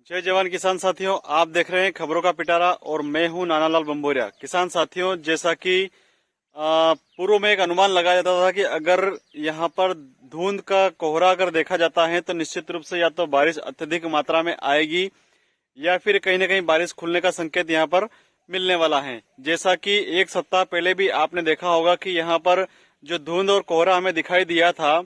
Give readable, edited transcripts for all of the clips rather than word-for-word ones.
जय जवान किसान साथियों, आप देख रहे हैं खबरों का पिटारा और मैं हूं नानालाल बंबोरिया। किसान साथियों, जैसा कि पूर्व में एक अनुमान लगाया जाता था कि अगर यहां पर धुंध का कोहरा अगर देखा जाता है तो निश्चित रूप से या तो बारिश अत्यधिक मात्रा में आएगी या फिर कहीं न कहीं बारिश खुलने का संकेत यहां पर मिलने वाला है। जैसा कि एक सप्ताह पहले भी आपने देखा होगा कि यहां पर जो धुंध और कोहरा हमें दिखाई दिया था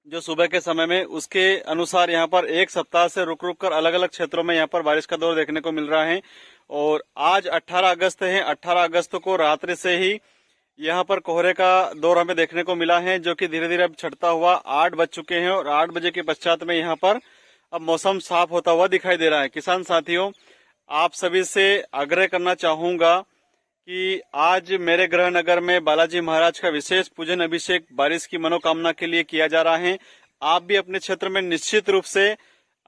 जो सुबह के समय में, उसके अनुसार यहाँ पर एक सप्ताह से रुक रुक कर अलग अलग क्षेत्रों में यहाँ पर बारिश का दौर देखने को मिल रहा है। और आज 18 अगस्त है। 18 अगस्त को रात्रि से ही यहाँ पर कोहरे का दौर हमें देखने को मिला है, जो कि धीरे धीरे अब छटता हुआ 8 बज चुके हैं और 8 बजे के पश्चात में यहाँ पर अब मौसम साफ होता हुआ दिखाई दे रहा है। किसान साथियों, आप सभी से आग्रह करना चाहूंगा कि आज मेरे गृह नगर में बालाजी महाराज का विशेष पूजन अभिषेक बारिश की मनोकामना के लिए किया जा रहा है। आप भी अपने क्षेत्र में निश्चित रूप से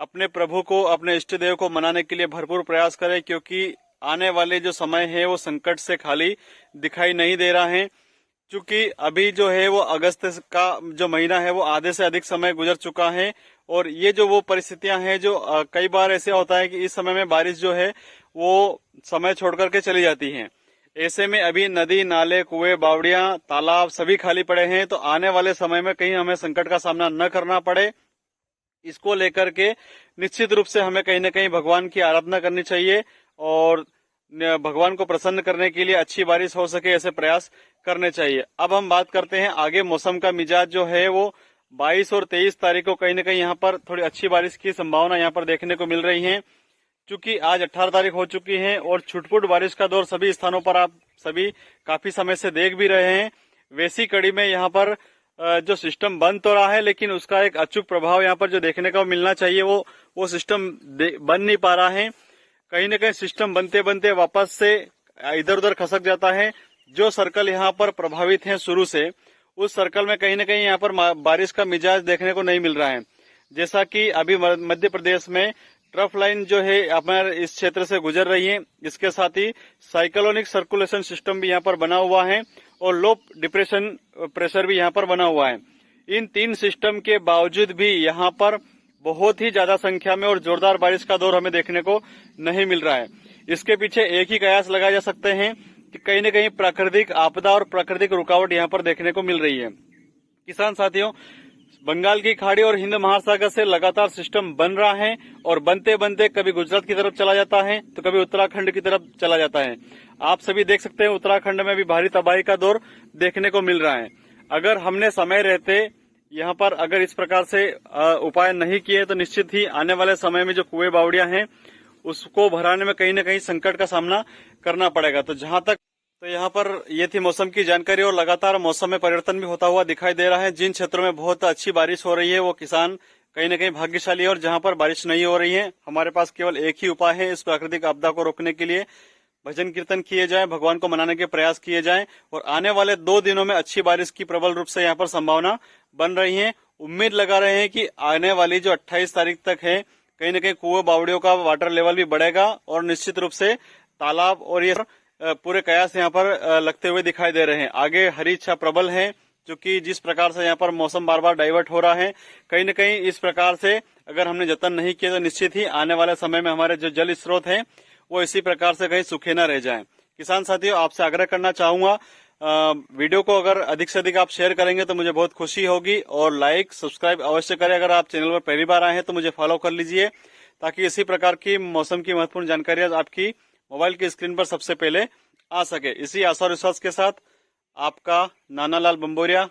अपने प्रभु को, अपने इष्ट देव को मनाने के लिए भरपूर प्रयास करें, क्योंकि आने वाले जो समय है वो संकट से खाली दिखाई नहीं दे रहा है। क्योंकि अभी जो है वो अगस्त का जो महीना है वो आधे से अधिक समय गुजर चुका है और ये जो वो परिस्थितियां हैं जो कई बार ऐसे होता है कि इस समय में बारिश जो है वो समय छोड़ करके चली जाती है। ऐसे में अभी नदी, नाले, कुएं, बावड़ियां, तालाब सभी खाली पड़े हैं, तो आने वाले समय में कहीं हमें संकट का सामना न करना पड़े, इसको लेकर के निश्चित रूप से हमें कहीं न कहीं भगवान की आराधना करनी चाहिए और भगवान को प्रसन्न करने के लिए अच्छी बारिश हो सके ऐसे प्रयास करने चाहिए। अब हम बात करते हैं आगे मौसम का मिजाज जो है वो 22 और 23 तारीख को कहीं न कहीं यहाँ पर थोड़ी अच्छी बारिश की संभावना यहाँ पर देखने को मिल रही है। चूंकि आज 18 तारीख हो चुकी है और छुटपुट बारिश का दौर सभी स्थानों पर आप सभी काफी समय से देख भी रहे हैं। वैसी कड़ी में यहाँ पर जो सिस्टम बन तो रहा है, लेकिन उसका एक अचूक प्रभाव यहाँ पर जो देखने को मिलना चाहिए वो सिस्टम बन नहीं पा रहा है। कहीं न कहीं सिस्टम बनते बनते वापस से इधर उधर खसक जाता है। जो सर्कल यहाँ पर प्रभावित है शुरू से, उस सर्कल में कहीं न कहीं यहाँ पर बारिश का मिजाज देखने को नहीं मिल रहा है। जैसा कि अभी मध्य प्रदेश में ट्रफ लाइन जो है हमारे इस क्षेत्र से गुजर रही है, इसके साथ ही साइक्लोनिक सर्कुलेशन सिस्टम भी यहाँ पर बना हुआ है और लो डिप्रेशन प्रेशर भी यहाँ पर बना हुआ है। इन तीन सिस्टम के बावजूद भी यहाँ पर बहुत ही ज्यादा संख्या में और जोरदार बारिश का दौर हमें देखने को नहीं मिल रहा है। इसके पीछे एक ही कयास लगाए जा सकते हैं कि कहीं न कहीं प्राकृतिक आपदा और प्राकृतिक रुकावट यहाँ पर देखने को मिल रही है। किसान साथियों, बंगाल की खाड़ी और हिंद महासागर से लगातार सिस्टम बन रहा है और बनते बनते कभी गुजरात की तरफ चला जाता है तो कभी उत्तराखंड की तरफ चला जाता है। आप सभी देख सकते हैं उत्तराखंड में भी भारी तबाही का दौर देखने को मिल रहा है। अगर हमने समय रहते यहाँ पर अगर इस प्रकार से उपाय नहीं किए तो निश्चित ही आने वाले समय में जो कुएं बावड़ियां हैं उसको भराने में कहीं न कहीं संकट का सामना करना पड़ेगा। तो यहाँ पर ये थी मौसम की जानकारी और लगातार मौसम में परिवर्तन भी होता हुआ दिखाई दे रहा है। जिन क्षेत्रों में बहुत अच्छी बारिश हो रही है वो किसान कहीं न कहीं भाग्यशाली है और जहाँ पर बारिश नहीं हो रही है, हमारे पास केवल एक ही उपाय है इस प्राकृतिक आपदा को रोकने के लिए। भजन कीर्तन किए जाए, भगवान को मनाने के प्रयास किए जाए और आने वाले 2 दिनों में अच्छी बारिश की प्रबल रूप से यहाँ पर संभावना बन रही है। उम्मीद लगा रहे हैं कि आने वाली जो 28 तारीख तक है कहीं न कहीं कुएं बावड़ियों का वाटर लेवल भी बढ़ेगा और निश्चित रूप से तालाब और ये पूरे कयास यहाँ पर लगते हुए दिखाई दे रहे हैं। आगे हरी इच्छा प्रबल है, क्योंकि जिस प्रकार से यहाँ पर मौसम बार बार डाइवर्ट हो रहा है, कहीं न कहीं इस प्रकार से अगर हमने जतन नहीं किए तो निश्चित ही आने वाले समय में हमारे जो जल स्रोत हैं वो इसी प्रकार से कहीं सूखे न रह जाएं। किसान साथियों, आपसे आग्रह करना चाहूंगा, वीडियो को अगर अधिक से अधिक आप शेयर करेंगे तो मुझे बहुत खुशी होगी और लाइक सब्सक्राइब अवश्य करें। अगर आप चैनल पर पहली बार आए हैं तो मुझे फॉलो कर लीजिए, ताकि इसी प्रकार की मौसम की महत्वपूर्ण जानकारियां आपकी मोबाइल की स्क्रीन पर सबसे पहले आ सके। इसी आशा और विश्वास के साथ आपका नानालाल बंबोरिया।